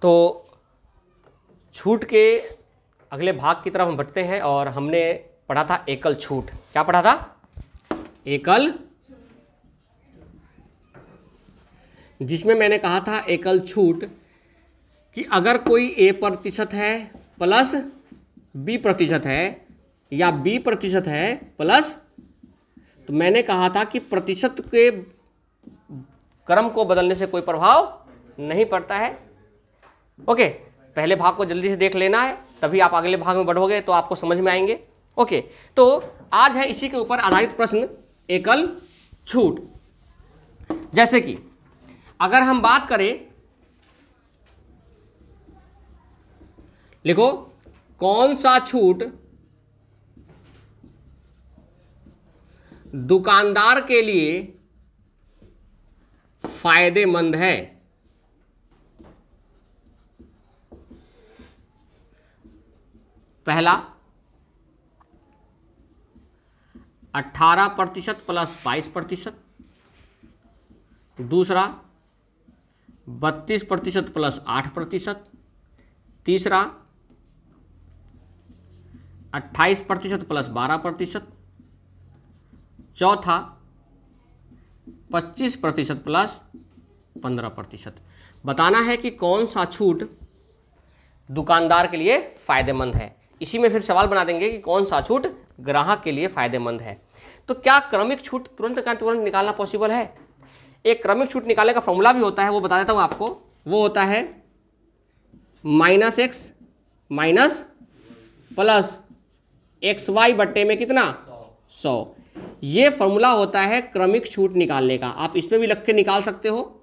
तो छूट के अगले भाग की तरफ हम बढ़ते हैं और हमने पढ़ा था एकल छूट। क्या पढ़ा था? एकल, जिसमें मैंने कहा था एकल छूट कि अगर कोई A% है प्लस B% है या B% है प्लस, तो मैंने कहा था कि प्रतिशत के क्रम को बदलने से कोई प्रभाव नहीं पड़ता है। ओके, पहले भाग को जल्दी से देख लेना है, तभी आप अगले भाग में बढ़ोगे तो आपको समझ में आएंगे। ओके, तो आज है इसी के ऊपर आधारित प्रश्न एकल छूट। जैसे कि अगर हम बात करें, लिखो कौन सा छूट दुकानदार के लिए फायदेमंद है। पहला 18% प्लस 22%, दूसरा 32% प्लस 8%, तीसरा 28% प्लस 12%, चौथा 25% प्लस 15%। बताना है कि कौन सा छूट दुकानदार के लिए फायदेमंद है। इसी में फिर सवाल बना देंगे कि कौन सा छूट ग्राहक के लिए फायदेमंद है। तो क्या क्रमिक छूट तुरंत का तुरंत निकालना पॉसिबल है? एक क्रमिक छूट निकालने का फॉर्मूला भी होता है, वो बता देता हूं आपको। वो होता है -x माइनस प्लस XY बट्टे में कितना 100। ये फॉर्मूला होता है क्रमिक छूट निकालने का। आप इसमें भी लिख के निकाल सकते हो,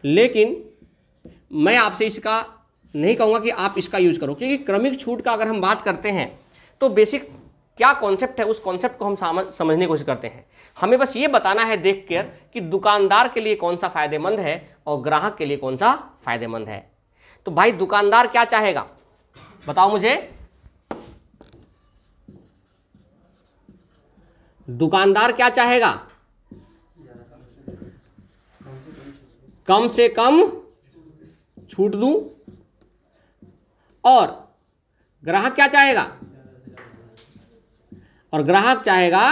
लेकिन मैं आपसे इसका नहीं कहूंगा कि आप इसका यूज करो, क्योंकि क्रमिक छूट का अगर हम बात करते हैं तो बेसिक क्या कॉन्सेप्ट है, उस कॉन्सेप्ट को हम समझने की कोशिश करते हैं। हमें बस ये बताना है देख कर कि दुकानदार के लिए कौन सा फायदेमंद है और ग्राहक के लिए कौन सा फायदेमंद है। तो भाई दुकानदार क्या चाहेगा, बताओ मुझे। दुकानदार क्या चाहेगा? कम से कम छूट दूं। और ग्राहक क्या चाहेगा? और ग्राहक चाहेगा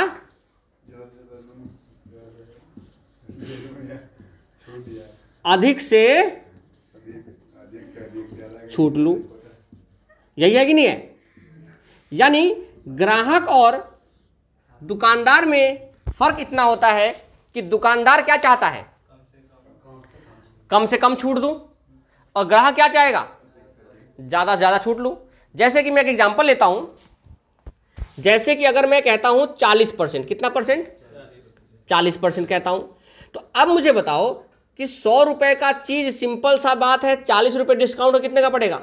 अधिक से छूट लूं। यही है कि नहीं है? यानी ग्राहक और दुकानदार में फर्क इतना होता है कि दुकानदार क्या चाहता है, कम से कम छूट दूं, और ग्राहक क्या चाहेगा, ज्यादा से ज्यादा छूट लूं। जैसे कि मैं एक एग्जांपल लेता हूं, जैसे कि अगर मैं कहता हूं 40%, कितना परसेंट? 40% कहता हूं। तो अब मुझे बताओ कि 100 रुपए का चीज, सिंपल सा बात है, 40 रुपए डिस्काउंट कितने का पड़ेगा?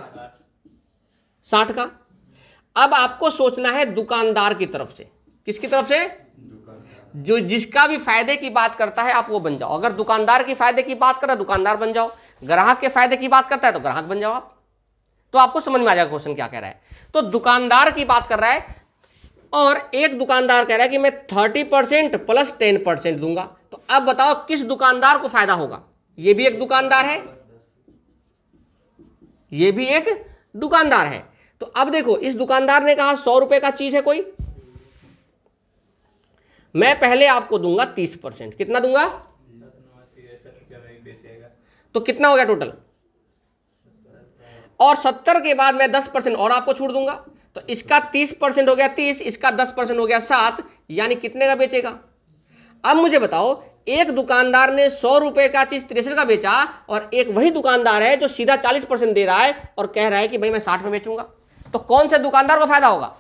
60 का। अब आपको सोचना है दुकानदार की तरफ से। किसकी तरफ से? जो जिसका भी फायदे की बात करता है आप वो बन जाओ। अगर दुकानदार की फायदे की बात करता है दुकानदार बन जाओ, ग्राहक के फायदे की बात करता है तो ग्राहक बन जाओ आप। तो आपको समझ में आ जाएगा क्वेश्चन क्या कह रहा है। तो दुकानदार की बात कर रहा है और एक दुकानदार कह रहा है कि मैं 30% प्लस 10% दूंगा। तो अब बताओ किस दुकानदार को फायदा होगा? ये भी एक दुकानदार है, ये भी एक दुकानदार है। तो अब देखो, इस दुकानदार ने कहा 100 रुपए का चीज है कोई, मैं पहले आपको दूंगा 30%। कितना दूंगा? तो कितना हो गया टोटल? और 70 के बाद मैं 10% और आपको छूट दूंगा। तो इसका 30% हो गया 30, इसका 10% हो गया 7, यानी कितने का बेचेगा? अब मुझे बताओ, एक दुकानदार ने 100 रुपए का चीज 63 का बेचा, और एक वही दुकानदार है जो सीधा 40% दे रहा है और कह रहा है कि भाई मैं 60 में बेचूंगा। तो कौन से दुकानदार को फायदा होगा?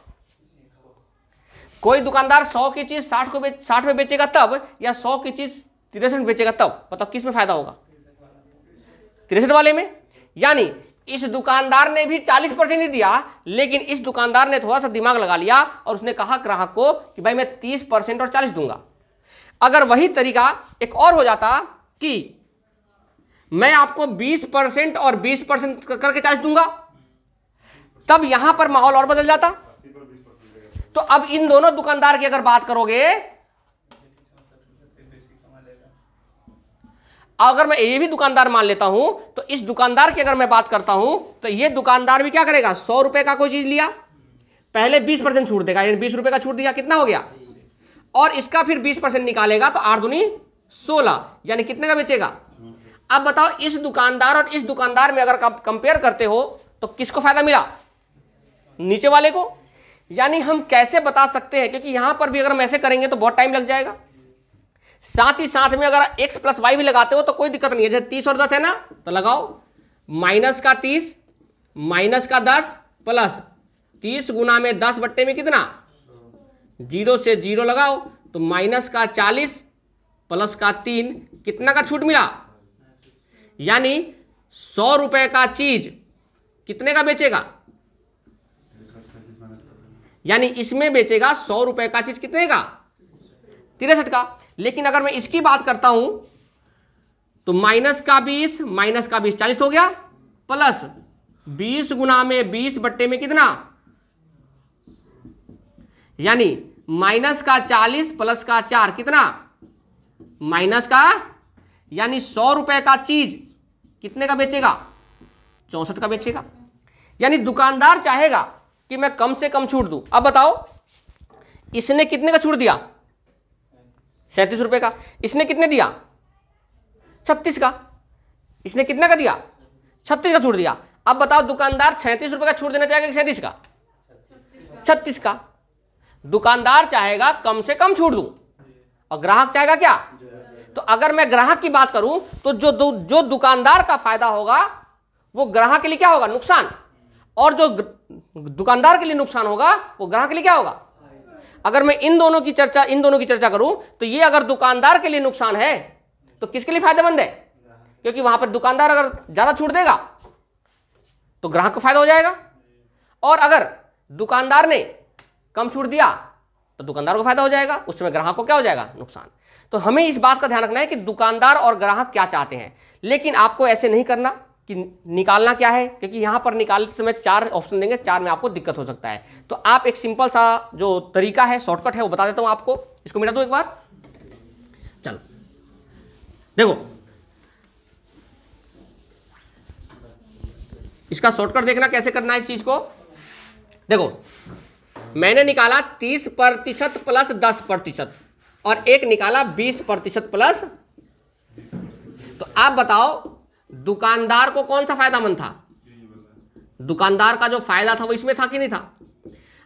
कोई दुकानदार 100 की चीज 60 में बेचेगा तब, या 100 की चीज 63 में बेचेगा तब? बताओ किस में फायदा होगा? 63 वाले में। यानी इस दुकानदार ने भी 40% ही दिया, लेकिन इस दुकानदार ने थोड़ा सा दिमाग लगा लिया और उसने कहा ग्राहक को कि भाई मैं 30% और 40 दूंगा। अगर वही तरीका एक और हो जाता कि मैं आपको 20% और 20% करके 40 दूंगा, तब यहां पर माहौल और बदल जाता। तो अब इन दोनों दुकानदार की अगर बात करोगे, अगर मैं ये भी दुकानदार मान लेता हूं तो इस दुकानदार की अगर मैं बात करता हूं तो ये दुकानदार भी क्या करेगा, 100 रुपए का कोई चीज लिया, पहले 20% छूट देगा, यानी 20 रुपए का छूट दिया, कितना हो गया, और इसका फिर 20% निकालेगा तो 8 दूनी 16, यानी कितने का बेचेगा। अब बताओ इस दुकानदार और इस दुकानदार में अगर आप कंपेयर करते हो तो किसको फायदा मिला, नीचे वाले को। यानी हम कैसे बता सकते हैं, क्योंकि यहां पर भी अगर हम ऐसे करेंगे तो बहुत टाइम लग जाएगा। साथ ही साथ में अगर x प्लस वाई भी लगाते हो तो कोई दिक्कत नहीं है, जैसे 30 और 10 है ना, तो लगाओ माइनस का 30 माइनस का 10 प्लस 30 गुना में 10 बट्टे में कितना, 0 से 0 लगाओ तो माइनस का 40 प्लस का 3, कितना का छूट मिला, यानी 100 रुपए का चीज कितने का बेचेगा, यानी इसमें बेचेगा 100 रुपए का चीज कितने का, 63 का। लेकिन अगर मैं इसकी बात करता हूं तो माइनस का 20 माइनस का 20 40 हो गया, प्लस 20 गुना में 20 बट्टे में कितना, यानी माइनस का 40 प्लस का 4 कितना, माइनस का, यानी 100 रुपए का चीज कितने का बेचेगा, 64 का बेचेगा। यानी दुकानदार चाहेगा कि मैं कम से कम छूट दूं। अब बताओ इसने कितने का छूट दिया, 37 रुपए का, इसने कितने दिया, 36 का, इसने कितने का दिया, 36 का छूट दिया। अब बताओ दुकानदार 37 रुपए का छूट देना चाहेगा कि 37 का, 36 का। दुकानदार चाहेगा कम से कम छूट दूं और ग्राहक चाहेगा क्या, तो अगर मैं ग्राहक की बात करूं तो जो दुकानदार का फायदा होगा वो ग्राहक के लिए क्या होगा, नुकसान, और जो दुकानदार के लिए नुकसान होगा वो ग्राहक के लिए क्या होगा। अगर मैं इन दोनों की चर्चा करूं तो ये अगर दुकानदार के लिए नुकसान है तो किसके लिए फायदेमंद है, क्योंकि वहां पर दुकानदार अगर ज्यादा छूट देगा तो ग्राहक को फायदा हो जाएगा, और अगर दुकानदार ने कम छूट दिया तो दुकानदार को फायदा हो जाएगा, उसमें ग्राहक को क्या हो जाएगा, नुकसान। तो हमें इस बात का ध्यान रखना है कि दुकानदार और ग्राहक क्या चाहते हैं, लेकिन आपको ऐसे नहीं करना कि निकालना क्या है, क्योंकि यहां पर निकालते समय 4 ऑप्शन देंगे, 4 में आपको दिक्कत हो सकता है। तो आप एक सिंपल सा जो तरीका है, शॉर्टकट है, वो बता देता हूं आपको, इसको मिटा दो एक बार। चलो देखो, इसका शॉर्टकट देखना कैसे करना है इस चीज को। देखो मैंने निकाला 30% प्लस 10% और एक निकाला 20% प्लस, तो आप बताओ दुकानदार को कौन सा फायदामंद था, दुकानदार का जो फायदा था वो इसमें था कि नहीं था।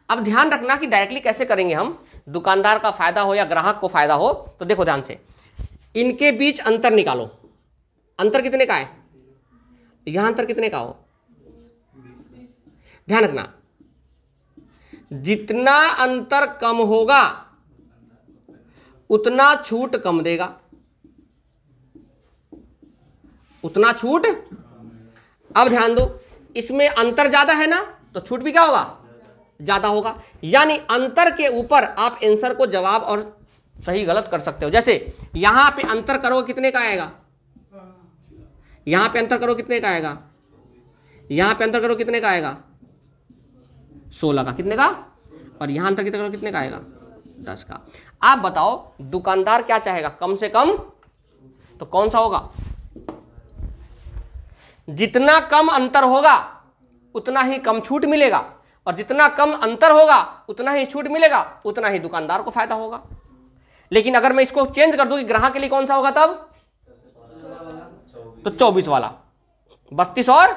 अब ध्यान रखना कि डायरेक्टली कैसे करेंगे हम, दुकानदार का फायदा हो या ग्राहक को फायदा हो। तो देखो ध्यान से, इनके बीच अंतर निकालो, अंतर कितने का है, यहां अंतर कितने का हो, ध्यान रखना, जितना अंतर कम होगा उतना छूट कम देगा, उतना छूट। अब ध्यान दो, इसमें अंतर ज्यादा है ना तो छूट भी क्या होगा, ज्यादा होगा। यानी अंतर के ऊपर आप आंसर को जवाब और सही गलत कर सकते हो। जैसे यहां पे अंतर करो कितने का आएगा, यहां पे अंतर करो कितने का आएगा, यहां पे अंतर करो कितने का आएगा, 16 का, कितने का, और यहां अंतर कितने करो कितने का आएगा, 10 का। आप बताओ दुकानदार क्या चाहेगा, कम से कम, तो कौन सा होगा, जितना कम अंतर होगा उतना ही कम छूट मिलेगा, और जितना कम अंतर होगा उतना ही छूट मिलेगा, उतना ही दुकानदार को फायदा होगा। लेकिन अगर मैं इसको चेंज कर दूं कि ग्राहक के लिए कौन सा होगा, तब तो 24 वाला, 32 और,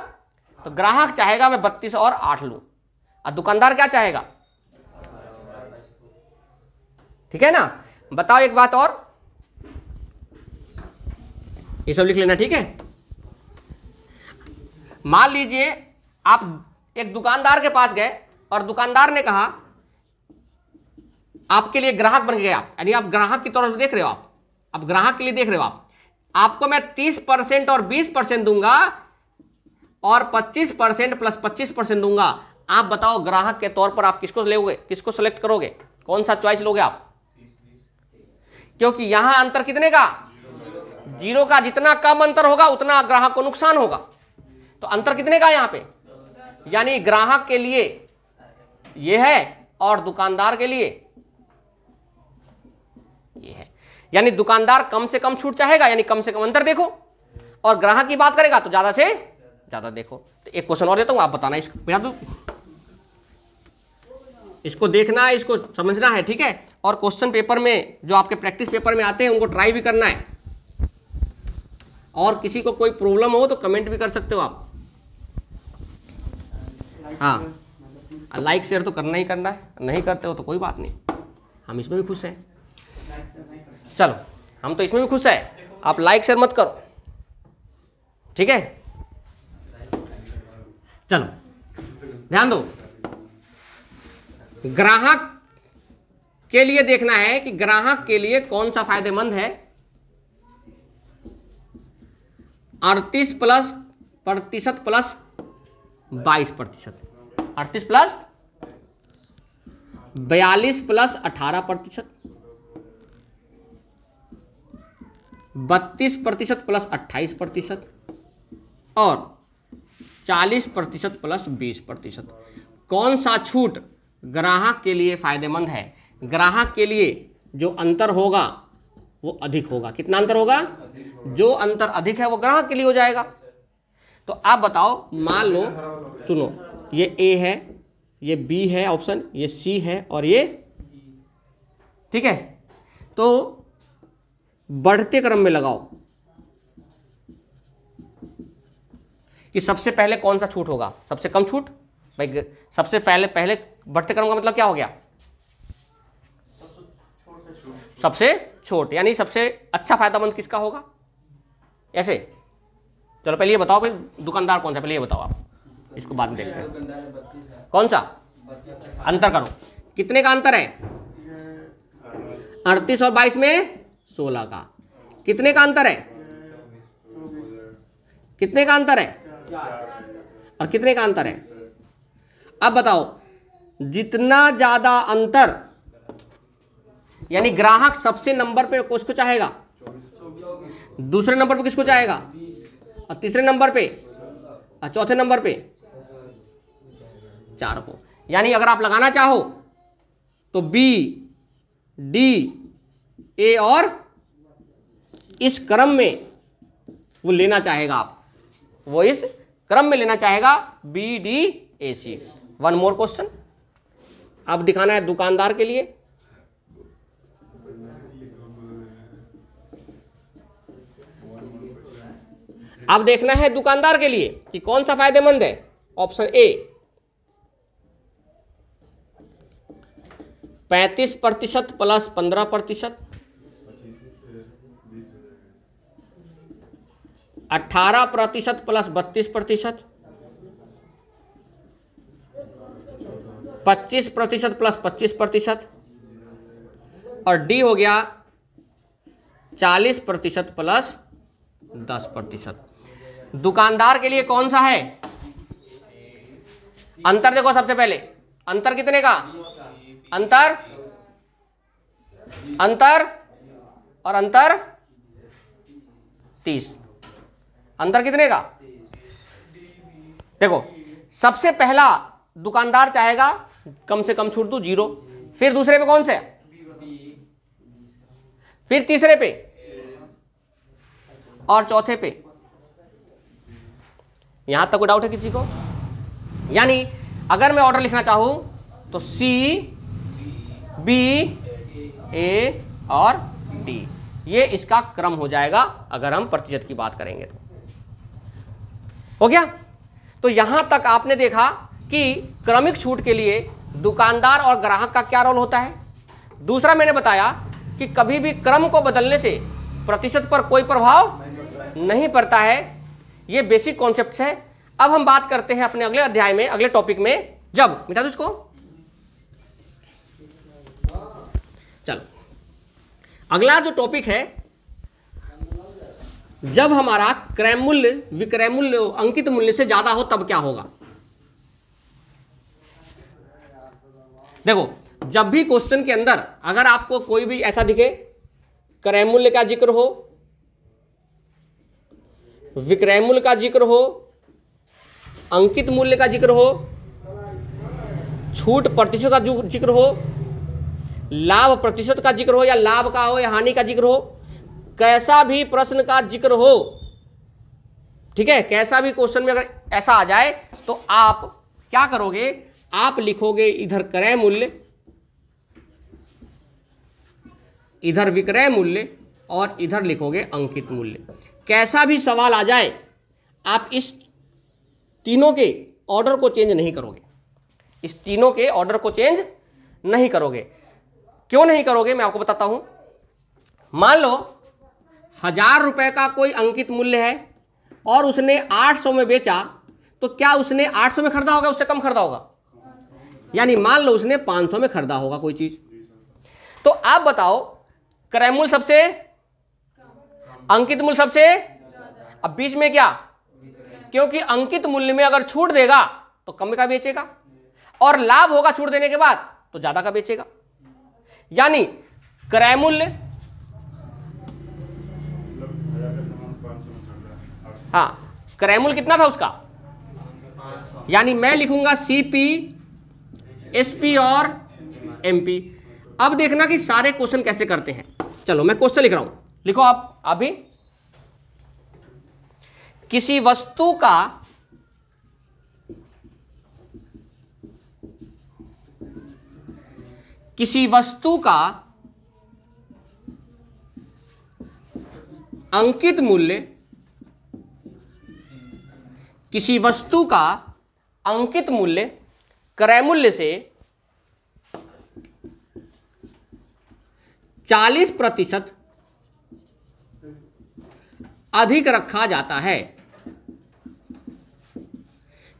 तो ग्राहक चाहेगा मैं 32 और 8 लूं, और दुकानदार क्या चाहेगा, ठीक है ना। बताओ एक बात और, ये सब लिख लेना, ठीक है। मान लीजिए आप एक दुकानदार के पास गए और दुकानदार ने कहा, आपके लिए ग्राहक बन गए आप, यानी आप ग्राहक की तरफ देख रहे हो, आप ग्राहक के लिए देख रहे हो, आपको मैं 30% और 20% दूंगा और 25% प्लस 25% दूंगा। आप बताओ ग्राहक के तौर पर आप किसको लोगे, किसको सेलेक्ट करोगे, कौन सा चॉइस लोगे आप, क्योंकि यहां अंतर कितने का, 0 का। जितना कम अंतर होगा उतना ग्राहक को नुकसान होगा, तो अंतर कितने का यहां पे, यानी ग्राहक के लिए ये है और दुकानदार के लिए ये है। यानी दुकानदार कम से कम छूट चाहेगा, यानी कम से कम अंतर देखो, और ग्राहक की बात करेगा तो ज़्यादा से ज़्यादा। देखो तो एक क्वेश्चन और देता हूँ, आप बताना इसको बेटा, तो इसको देखना है, इसको समझना है, ठीक है। और क्वेश्चन पेपर में जो आपके प्रैक्टिस पेपर में आते हैं उनको ट्राई भी करना है। और किसी को कोई प्रॉब्लम हो तो कमेंट भी कर सकते हो आप। हाँ, लाइक शेयर तो करना ही करना है, नहीं करते हो तो कोई बात नहीं, हम इसमें भी खुश हैं। चलो हम तो इसमें भी खुश हैं, आप लाइक शेयर मत करो, ठीक है। चलो ध्यान दो, ग्राहक के लिए देखना है कि ग्राहक के लिए कौन सा फायदेमंद है। 38 प्लस प्रतिशत प्लस 22%, 38 प्लस 42 प्लस 18%, 32% प्लस 28% और 40% प्लस 20%। कौन सा छूट ग्राहक के लिए फायदेमंद है? ग्राहक के लिए जो अंतर होगा वो अधिक होगा। कितना अंतर होगा? जो अंतर अधिक है वो ग्राहक के लिए हो जाएगा। तो आप बताओ, मान लो, चुनो, ये ए है, ये बी है ऑप्शन, ये सी है और ये, ठीक है। तो बढ़ते क्रम में लगाओ कि सबसे पहले कौन सा छूट होगा। सबसे कम छूट भाई, सबसे पहले बढ़ते क्रम का मतलब क्या हो गया? सबसे छोट, यानी सबसे अच्छा फायदामंद किसका होगा? ऐसे चलो पहले ये बताओ भाई, दुकानदार कौन सा, पहले ये बताओ आप, इसको बाद में देखते हैं। कौन सा? अंतर करो, कितने का अंतर है? 38 और 22 में 16 का। कितने का अंतर है? कितने का अंतर है? और कितने का अंतर है? अब बताओ, जितना ज्यादा अंतर, यानी ग्राहक सबसे नंबर पे किसको चाहेगा? दूसरे नंबर पे किसको चाहेगा? और तीसरे नंबर पे और चौथे नंबर पे 4 को। यानी अगर आप लगाना चाहो तो बी, डी, ए और इस क्रम में वो लेना चाहेगा, आप वो इस क्रम में लेना चाहेगा, बी, डी, ए, सी। वन मोर क्वेश्चन अब दिखाना है दुकानदार के लिए। अब देखना है दुकानदार के लिए कि कौन सा फायदेमंद है। Option A 35% plus 15%, 18% plus 32%, 25% plus 25% और डी हो गया 40% प्लस 10%। दुकानदार के लिए कौन सा है? अंतर देखो, सबसे पहले अंतर कितने का? अंतर और अंतर 30। अंतर कितने का? देखो, सबसे पहला दुकानदार चाहेगा कम से कम छूट दूं, 0। फिर दूसरे पे कौन से? फिर तीसरे पे और चौथे पे। यहां तक कोई डाउट है किसी को? यानी अगर मैं ऑर्डर लिखना चाहूं तो सी, बी, ए और डी, ये इसका क्रम हो जाएगा अगर हम प्रतिशत की बात करेंगे तो। हो गया? तो यहां तक आपने देखा कि क्रमिक छूट के लिए दुकानदार और ग्राहक का क्या रोल होता है। दूसरा मैंने बताया कि कभी भी क्रम को बदलने से प्रतिशत पर कोई प्रभाव नहीं पड़ता है। ये बेसिक कॉन्सेप्ट है। अब हम बात करते हैं अपने अगले अध्याय में, अगले टॉपिक में, जब मिटा दो इसको। चलो अगला जो टॉपिक है, जब हमारा क्रय मूल्य विक्रय मूल्य अंकित मूल्य से ज्यादा हो तब क्या होगा। देखो, जब भी क्वेश्चन के अंदर अगर आपको कोई भी ऐसा दिखे, क्रय मूल्य का जिक्र हो, विक्रय मूल्य का जिक्र हो, अंकित मूल्य का जिक्र हो, छूट प्रतिशत का जिक्र हो, लाभ प्रतिशत का जिक्र हो, या लाभ का हो या हानि का जिक्र हो, कैसा भी प्रश्न का जिक्र हो, ठीक है, कैसा भी क्वेश्चन में अगर ऐसा आ जाए तो आप क्या करोगे, आप लिखोगे इधर क्रय मूल्य, इधर विक्रय मूल्य और इधर लिखोगे अंकित मूल्य। कैसा भी सवाल आ जाए आप इस तीनों के ऑर्डर को चेंज नहीं करोगे, इस तीनों के ऑर्डर को चेंज नहीं करोगे। क्यों नहीं करोगे मैं आपको बताता हूं। मान लो 1000 रुपए का कोई अंकित मूल्य है और उसने 800 में बेचा, तो क्या उसने 800 में खरीदा होगा, उससे कम खरीदा होगा? यानी मान लो उसने 500 में खरीदा होगा कोई चीज। तो आप बताओ क्रय मूल्य सबसे, अंकित मूल्य सबसे, अब बीच में क्या, क्योंकि अंकित मूल्य में अगर छूट देगा तो कम का बेचेगा और लाभ होगा छूट देने के बाद तो ज्यादा का बेचेगा। यानी क्रय मूल्य, हाँ क्रय मूल्य कितना था उसका, यानी मैं लिखूंगा सीपी, एसपी और एमपी। अब देखना कि सारे क्वेश्चन कैसे करते हैं। चलो मैं क्वेश्चन लिख रहा हूं, लिखो आप अभी। किसी वस्तु का अंकित मूल्य, किसी वस्तु का अंकित मूल्य क्रय मूल्य से 40% अधिक रखा जाता है।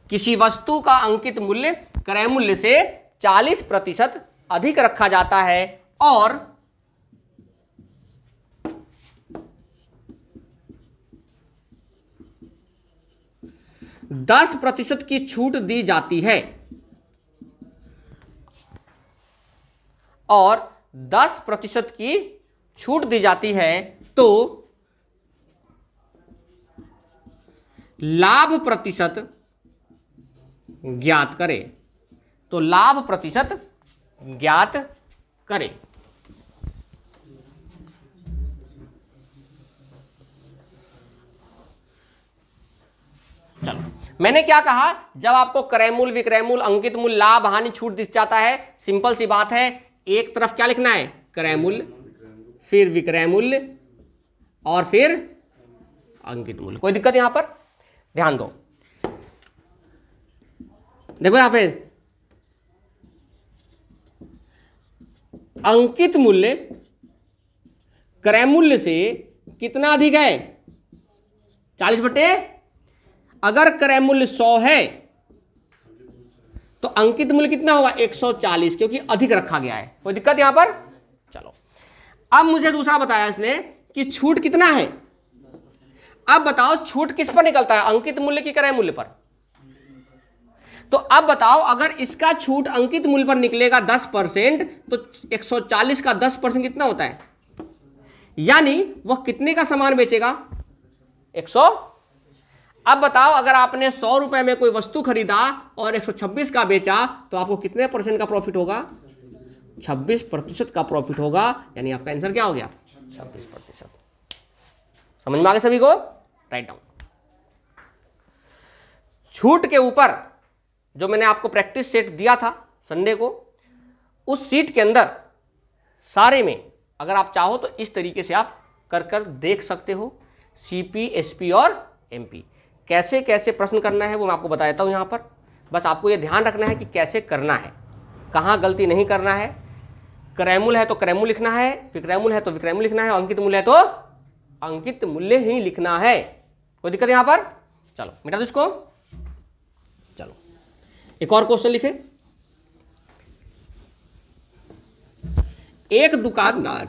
किसी वस्तु का अंकित मूल्य क्रय मूल्य से 40% अधिक रखा जाता है और 10% की छूट दी जाती है, और 10% की छूट दी जाती है, तो लाभ प्रतिशत ज्ञात करें। तो लाभ प्रतिशत ज्ञात करें। चलो मैंने क्या कहा, जब आपको क्रय मूल्य, विक्रय मूल्य, अंकित मूल्य, लाभ, हानि, छूट दिख जाता है, सिंपल सी बात है, एक तरफ क्या लिखना है, क्रय मूल्य, फिर विक्रय मूल्य और फिर अंकित मूल्य। कोई दिक्कत यहां पर? ध्यान दो, देखो यहां पे अंकित मूल्य क्रय मूल्य से कितना अधिक है, 40/, अगर क्रय मूल्य 100 है तो अंकित मूल्य कितना होगा, 140, क्योंकि अधिक रखा गया है। कोई दिक्कत यहां पर? चलो अब मुझे दूसरा बताया इसने कि छूट कितना है। अब बताओ छूट किस पर निकलता है, अंकित मूल्य की क्रय मूल्य पर? तो अब बताओ अगर इसका छूट अंकित मूल्य पर निकलेगा 10%, तो 140 का 10% कितना होता है, यानी वह कितने का सामान बेचेगा, 100। अब बताओ अगर आपने 100 रुपए में कोई वस्तु खरीदा और 126 का बेचा, तो आपको कितने % का प्रॉफिट होगा, 26% का प्रॉफिट होगा। यानी आपका आंसर क्या हो गया, 26%। समझ में आ गया सभी को? Write down. छूट के ऊपर जो मैंने आपको प्रैक्टिस सेट दिया था संडे को, उस सीट के अंदर सारे में अगर आप चाहो तो इस तरीके से आप कर देख सकते हो। सीपी, एसपी और एमपी कैसे कैसे प्रश्न करना है वो मैं आपको बताता हूं। यहां पर बस आपको ये ध्यान रखना है कि कैसे करना है, कहां गलती नहीं करना है। क्रय मूल्य है तो क्रय मूल्य लिखना है, विक्रय मूल्य है तो विक्रय मूल्य लिखना है, अंकित मूल्य है तो अंकित मूल्य ही लिखना है। कोई दिक्कत यहां पर? चलो मिटा दो इसको। चलो एक और क्वेश्चन लिखे। एक दुकानदार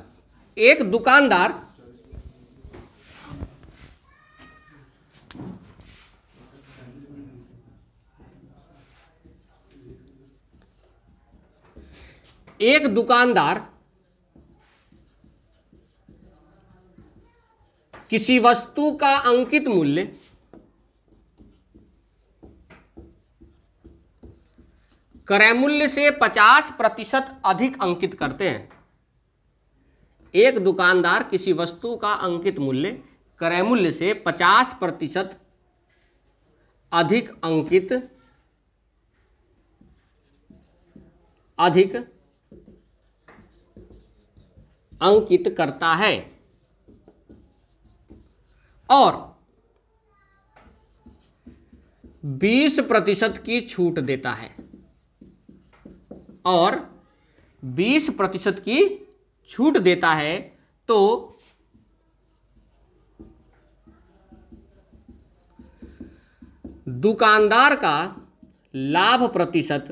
किसी वस्तु का अंकित मूल्य क्रय मूल्य से 50% अधिक अंकित करते हैं। एक दुकानदार किसी वस्तु का अंकित मूल्य क्रय मूल्य से 50% अधिक अंकित करता है और 20% की छूट देता है, और 20% की छूट देता है, तो दुकानदार का लाभ प्रतिशत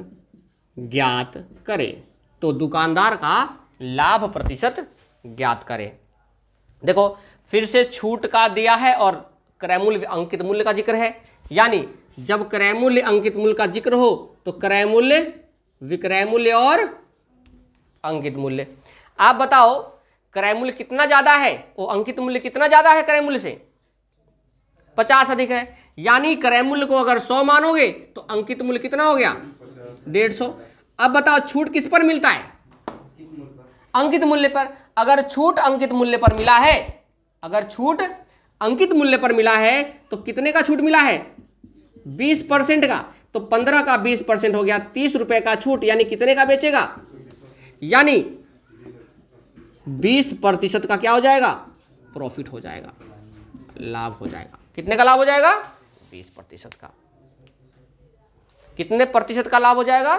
ज्ञात करें। तो दुकानदार का लाभ प्रतिशत ज्ञात करें। देखो फिर से छूट का दिया है और क्रय मूल्य अंकित मूल्य का जिक्र है, यानी जब क्रय मूल्य अंकित मूल्य का जिक्र हो तो क्रय मूल्य, विक्रय मूल्य और अंकित मूल्य। आप बताओ क्रय मूल्य कितना ज्यादा है, वो अंकित मूल्य कितना ज्यादा है क्रय मूल्य से? 50 अधिक है, यानी क्रय मूल्य को अगर 100 मानोगे तो अंकित मूल्य कितना हो गया? 150। अब बताओ छूट किस पर मिलता है? अंकित मूल्य पर। अगर छूट अंकित मूल्य पर मिला है, अगर छूट अंकित मूल्य पर मिला है तो कितने का छूट मिला है? 20% का। तो 15 का 20% हो गया 30 रुपए का छूट, यानी कितने का बेचेगा? यानी 20% का क्या हो जाएगा? प्रॉफिट हो जाएगा, लाभ हो जाएगा। कितने का लाभ हो जाएगा? 20% का। कितने प्रतिशत का लाभ हो जाएगा?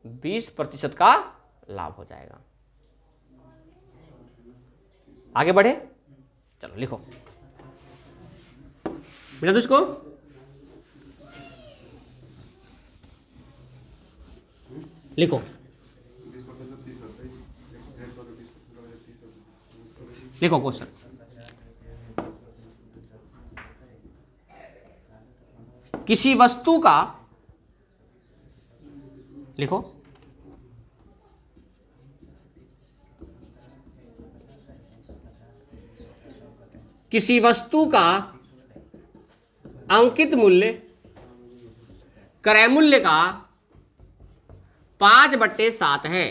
20% का लाभ हो जाएगा। आगे बढ़े, चलो लिखो बेटा, तो इसको लिखो, लिखो क्वेश्चन। किसी वस्तु का, लिखो, किसी वस्तु का अंकित मूल्य क्रय मूल्य का 5/7 है।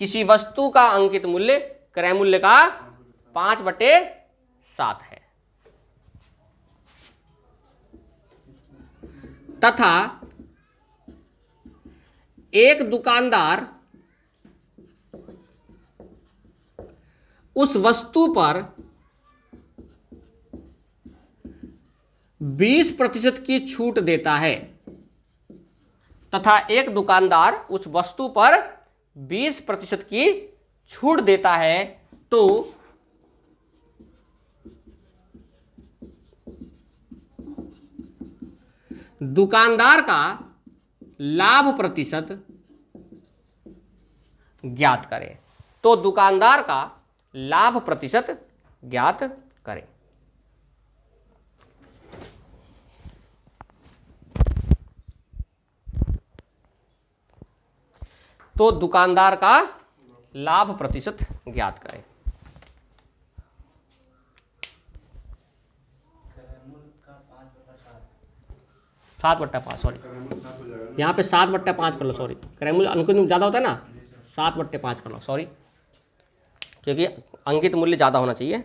किसी वस्तु का अंकित मूल्य क्रय मूल्य का 5/7 है, तथा एक दुकानदार उस वस्तु पर 20% की छूट देता है, तथा एक दुकानदार उस वस्तु पर 20% की छूट देता है, तो दुकानदार का लाभ प्रतिशत ज्ञात करें। तो दुकानदार का लाभ प्रतिशत ज्ञात करें। तो दुकानदार का लाभ प्रतिशत ज्ञात करें। 7/5, सॉरी यहाँ पे 7/5 कर लो, सॉरी क्रय मूल्य अंकित मूल्य ज़्यादा होता है ना, 7/5 कर लो, सॉरी, क्योंकि अंकित मूल्य ज़्यादा होना चाहिए।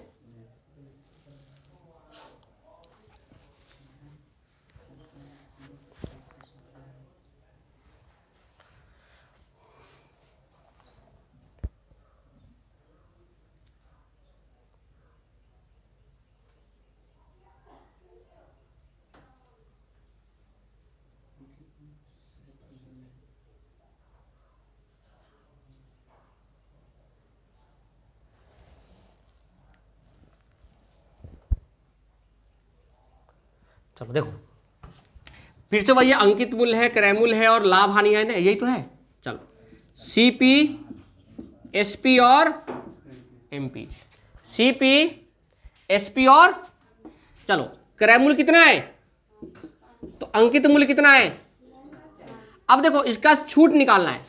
चलो देखो फिर से वही अंकित मूल्य है, क्रय मूल्य है और लाभ हानि है ना, यही तो है। चलो सीपी, एसपी और एमपी, सीपी, एसपी और, चलो क्रय मूल्य कितना है तो अंकित मूल्य कितना है। अब देखो इसका छूट निकालना है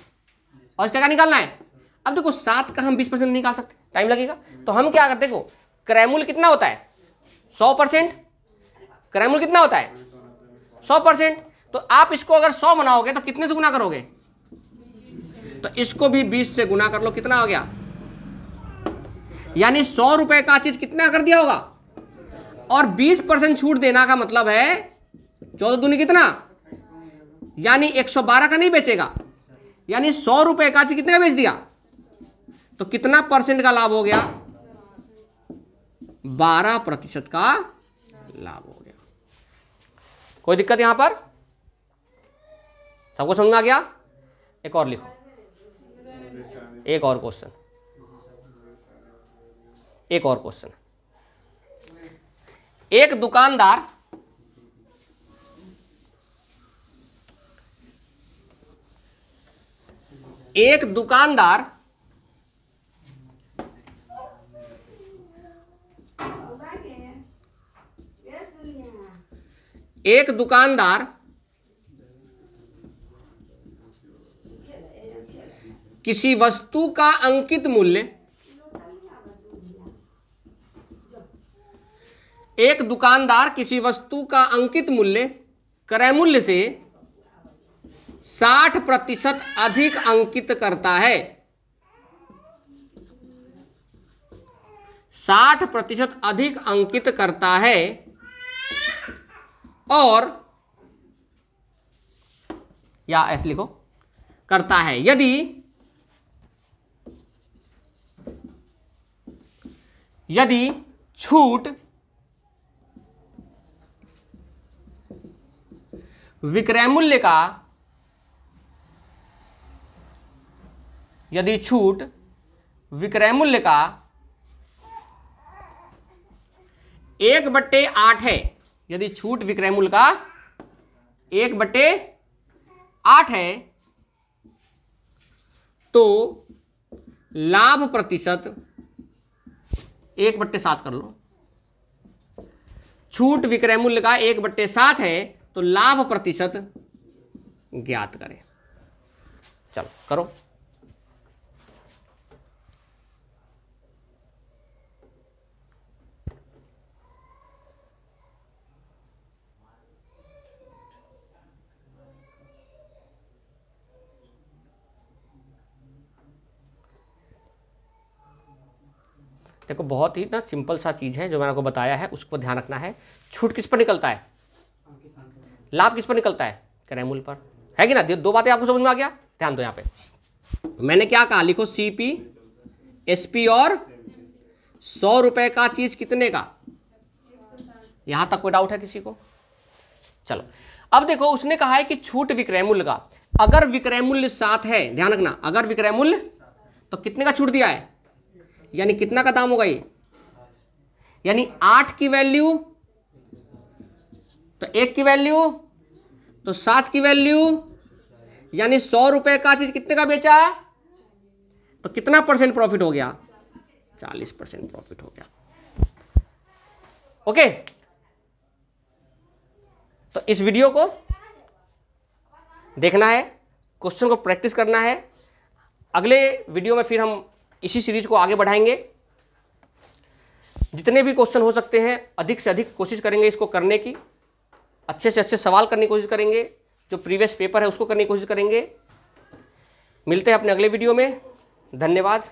और इसका क्या निकालना है। अब देखो 7 का हम 20% निकाल सकते, टाइम लगेगा। तो हम क्या करते, देखो क्रय मूल्य कितना होता है 100%, क्रय मूल्य कितना होता है 100%। तो आप इसको अगर 100 बनाओगे तो कितने से गुना करोगे, तो इसको भी 20 से गुना कर लो, कितना हो गया, यानी 100 रुपए का चीज कितना कर दिया होगा। और 20% छूट देना का मतलब है 14 दूनी कितना, यानी 112 का नहीं बेचेगा, यानी 100 रुपए का चीज कितने का बेच दिया, तो कितना परसेंट का लाभ हो गया, 12% का लाभ हो गया। कोई दिक्कत यहां पर, सबको समझ में आ गया। एक और लिखो, एक और क्वेश्चन, एक और क्वेश्चन। एक दुकानदार एक दुकानदार एक दुकानदार किसी वस्तु का अंकित मूल्य, एक दुकानदार किसी वस्तु का अंकित मूल्य क्रय मूल्य से 60% अधिक अंकित करता है, 60% अधिक अंकित करता है, और या ऐसे लिखो, करता है यदि छूट विक्रय मूल्य का, यदि छूट विक्रय मूल्य का 1/8 है, यदि छूट विक्रय मूल्य का 1/8 है, तो लाभ प्रतिशत 1/7 कर लो। छूट विक्रय मूल्य का 1/7 है, तो लाभ प्रतिशत ज्ञात करें। चलो करो। देखो बहुत ही ना सिंपल सा चीज़ है जो मैंने आपको बताया है, उसको ध्यान रखना है। छूट किस पर निकलता है, लाभ किस पर निकलता है, क्रय मूल्य पर, है कि ना। दो बातें आपको समझ में आ गया, ध्यान दो। यहाँ पे मैंने क्या कहा, लिखो CP SP और 100 रुपए का चीज कितने का, यहां तक कोई डाउट है किसी को। चलो अब देखो, उसने कहा है कि छूट विक्रय मूल्य का, अगर विक्रय मूल्य 7 है, ध्यान रखना, अगर विक्रय मूल्य, तो कितने का छूट दिया है, यानी कितना का दाम होगा ये, यानी 8 की वैल्यू, तो 1 की वैल्यू, तो 7 की वैल्यू, यानी 100 रुपए का चीज कितने का बेचा है, तो कितना परसेंट प्रॉफिट हो गया, 40% प्रॉफिट हो गया। ओके, तो इस वीडियो को देखना है, क्वेश्चन को प्रैक्टिस करना है। अगले वीडियो में फिर हम इसी सीरीज को आगे बढ़ाएंगे। जितने भी क्वेश्चन हो सकते हैं अधिक से अधिक कोशिश करेंगे इसको करने की, अच्छे से अच्छे सवाल करने की कोशिश करेंगे, जो प्रीवियस पेपर है उसको करने की कोशिश करेंगे। मिलते हैं अपने अगले वीडियो में, धन्यवाद।